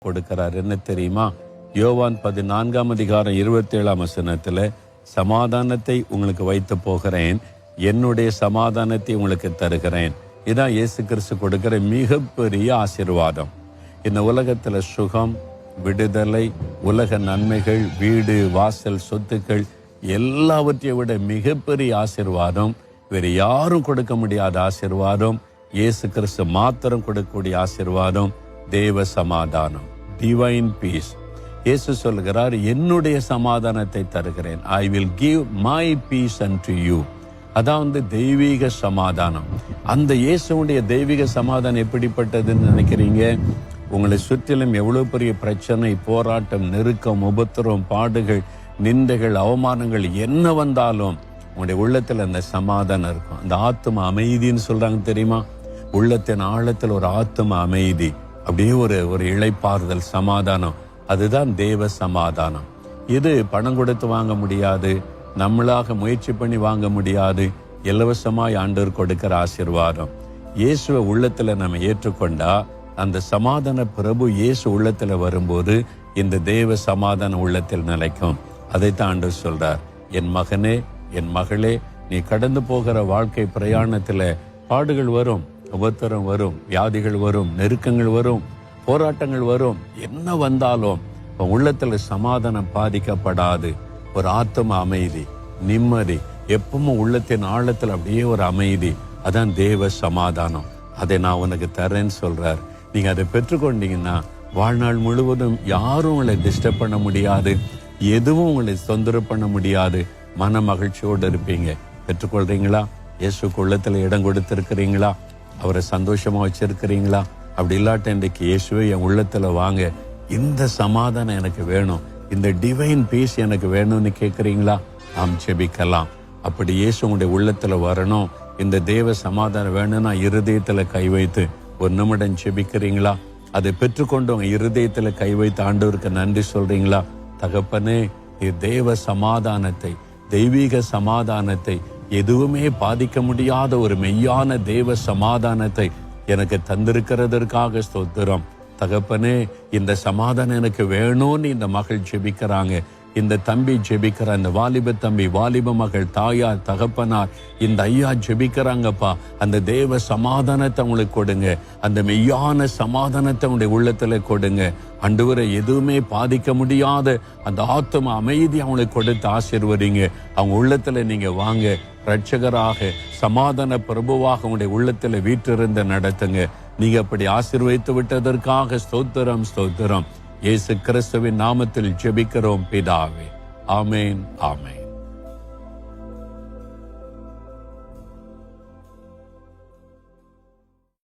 கொடுக்கிறார். என்ன தெரியுமா? யோவான் 14:27 சமாதானத்தை உங்களுக்கு வைத்து போகிறேன், என்னுடைய சமாதானத்தை உங்களுக்கு தருகிறேன். இதான் இயேசு கிறிஸ்து கொடுக்கிற மிகப்பெரிய ஆசீர்வாதம். இந்த உலகத்துல சுகம், விடுதலை, உலக நன்மைகள், வீடு வாசல், சொத்துக்கள் எல்லாவற்றையும் விட மிகப்பெரிய ஆசீர்வாதம், வேறு யாரும் கொடுக்க முடியாத ஆசீர்வாதம், இயேசு கிறிஸ்து மாத்திரம் கொடுக்கக்கூடிய ஆசீர்வாதம், தேவ சமாதானம், டிவைன் பீஸ். இயேசு சொல்கிறார், என்னுடைய சமாதானத்தை தருகிறேன். I will give my peace unto you. அதான் தெய்வீக சமாதானம். அந்த இயேசுடைய தெய்வீக சமாதானம் எப்படிப்பட்டதுன்னு நினைக்கிறீங்க? உங்களை சுற்றிலும் எவ்வளவு பெரிய பிரச்சனை, போராட்டம், நெருக்கம், உபத்திரம், பாடுகள், நிந்தைகள், அவமானங்கள் என்ன வந்தாலும் உங்களுடைய உள்ளத்துல அந்த சமாதானம் இருக்கும். அந்த ஆத்தும அமைதின்னு சொல்றாங்க தெரியுமா? உள்ளத்தின் ஆழத்தில் ஒரு ஆத்தும அமைதி, அப்படியே ஒரு இளைப்பாறுதல், சமாதானம். அதுதான் தேவ சமாதானம். இது பணம் கொடுத்து வாங்க முடியாது, நம்மளாக முயற்சி பண்ணி வாங்க முடியாது. இலவசமாய் ஆண்டவர் கொடுக்கிற ஆசீர்வாதம். இயேசுவை உள்ளத்துல நம்ம ஏற்றுக்கொண்டா, அந்த சமாதான பிரபு இயேசு உள்ளத்துல வரும்போது இந்த தேவ சமாதான உள்ளத்தில் நிலைக்கும். அதைத்தான் ஆண்டவர் சொல்றார், என் மகனே, என் மகளே, நீ கடந்து போகிற வாழ்க்கை பிரயாணத்துல பாடுகள் வரும், உபத்திரம் வரும், வியாதிகள் வரும், நெருக்கங்கள் வரும், போராட்டங்கள் வரும். என்ன வந்தாலும் உள்ளத்துல சமாதானம் பாதிக்கப்படாது. ஒரு ஆத்ம அமைதி, நிம்மதி, எப்பவும் உள்ளத்தின் ஆழத்தில் அப்படியே ஒரு அமைதி. அதான் தேவ சமாதானம். அதை நான் உனக்கு தரேன்னு சொல்றார். நீங்க அதை பெற்றுக்கொண்டீங்கன்னா வாழ்நாள் முழுவதும் யாரும் உங்களை டிஸ்டர்ப் பண்ண முடியாது, எதுவும் உங்களை தொந்தரவு பண்ண முடியாது. மன மகிழ்ச்சியோடு இருப்பீங்க. பெற்றுக்கொள்றீங்களா? இயேசுக்கு உள்ளத்துல இடம் கொடுத்திருக்கிறீங்களா? அவரை சந்தோஷமா வச்சிருக்கிறீங்களா? அப்படி இல்லாட்ட இன்றைக்கு இயேசுவே என் உள்ளத்துல வாங்க, இந்த சமாதானம் எனக்கு வேணும், இந்த டிவைன் பீஸ் எனக்கு வேணும்னு கேட்குறீங்களா? நாம் ஜெபிக்கலாம். அப்படி இயேசு உங்களுடைய உள்ளத்துல வரணும், இந்த தேவ சமாதானம் வேணும்னா இருதயத்துல கை வைத்து ஒரு நிமிடம் ஜெபிக்கிறீங்களா? அதை பெற்றுக்கொண்டு உங்க இருதயத்துல கை வைத்து ஆண்டவருக்கு நன்றி சொல்றீங்களா? தகப்பனே, தேவ சமாதானத்தை, தெய்வீக சமாதானத்தை, எதுவுமே பாதிக்க முடியாத ஒரு மெய்யான தேவ சமாதானத்தை எனக்கு தந்திருக்கிறதற்காக ஸ்தோத்திரம். தகப்பனே, இந்த சமாதானம் எனக்கு வேணும்னு இந்த மகள் ஜெபிக்கிறாங்க, இந்த தம்பி ஜெபிக்கிறார், இந்த வாலிப தம்பி, வாலிப மகள், தாயார், தகப்பனார், இந்த ஐயா ஜெபிக்கிறாங்கப்பா. அந்த தேவ சமாதானத்தை அவங்களுக்கு கொடுங்க, அந்த மெய்யான சமாதானத்தை அவங்களுடைய உள்ளத்துல கொடுங்க. ஆண்டவரே, எதுவுமே பாதிக்க முடியாத அந்த ஆத்தும அமைதி அவங்களுக்கு கொடுத்து ஆசீர்வதிங்க. அவங்க உள்ளத்துல நீங்க வாங்க, ரட்சகராக, சமாதான பிரபுவாக உங்களுடைய உள்ளத்துல வீற்றிருந்த நடத்துங்க. நீங்க அப்படி ஆசீர்வதித்து விட்டதற்காக ஸ்தோத்திரம், ஸ்தோத்திரம். இயேசு கிறிஸ்துவின் நாமத்தில் ஜெபிக்கிறோம் பிதாவே. ஆமேன், ஆமேன்.